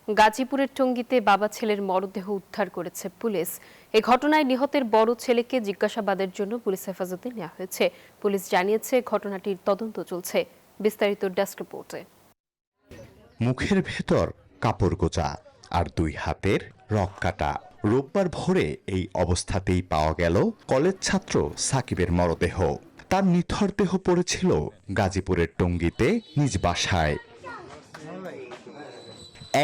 গাজীপুরের টঙ্গীতে বাবা ছেলের মরদেহ উদ্ধার করেছে পুলিশ। এ ঘটনায় নিহতের বড় ছেলেকে জিজ্ঞাসাবাদের জন্য পুলিশ হেফাজতে নেওয়া হয়েছে। পুলিশ জানিয়েছে ঘটনাটির তদন্ত চলছে। বিস্তারিত ডেস্ক রিপোর্টে। মুখের ভেতর কাপড় গোঁজা আর দুই হাতের রক কাটা। রোববার ভোরে এই অবস্থাতেই পাওয়া গেল কলেজ ছাত্র সাকিবের মরদেহ। তার নিথর দেহ পড়েছিল গাজীপুরের টঙ্গীতে নিজ বাসায়।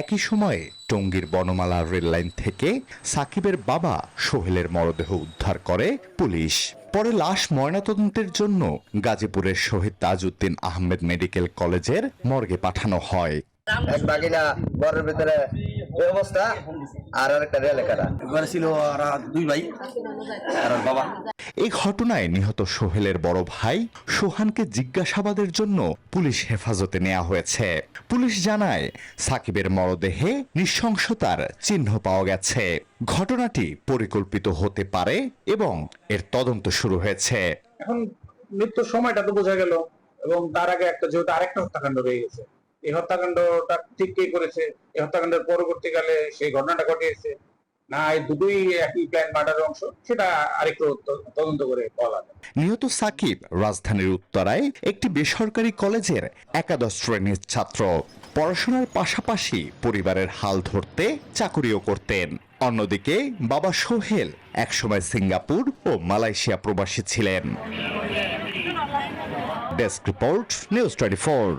একই সময়ে টঙ্গীর বনমালা রেললাইন থেকে সাকিবের বাবা সোহেলের মরদেহ উদ্ধার করে পুলিশ। পরে লাশ ময়নাতদন্তের জন্য গাজীপুরের শহীদ তাজউদ্দিন আহমেদ মেডিকেল কলেজের মর্গে পাঠানো হয়। এক বাগিনা ঘরের ভিতরে এই অবস্থা, আর একটা রেলেকাটা ঘরে ছিল আর দুই ভাই আর বাবা। এই ঘটনায় নিহত সোহেলের বড় ভাই সোহানকে জিজ্ঞাসাবাদের জন্য পুলিশ হেফাজতে নেওয়া হয়েছে। পুলিশ জানায় সাকিবের মরদেহে নৃশংসতার চিহ্ন পাওয়া গেছে। ঘটনাটি পরিকল্পিত হতে পারে এবং এর তদন্ত শুরু হয়েছে। এখন মৃত্যুর সময়টা তো বোঝা গেল, এবং তার আগে যেহেতু আরেকটা হত্যাকাণ্ড রয়ে গেছে, এই হত্যাকাণ্ডটা ঠিক কে করেছে, এই হত্যাকাণ্ডের পরবর্তীকালে সেই ঘটনাটা ঘটিয়েছে না এই দুটোই একই প্ল্যান মার্ডারের অংশ, সেটা আরেকটু তদন্ত করে বলা যায়। নিহত সাকিব রাজধানীর উত্তরায় একটি বেসরকারি কলেজের একাদশ শ্রেণীর ছাত্র। পড়াশোনার পাশাপাশি পরিবারের হাল ধরতে চাকুরিও করতেন। অন্যদিকে বাবা সোহেল একসময় সিঙ্গাপুর ও মালয়েশিয়া প্রবাসী ছিলেন। Desk report, news 24।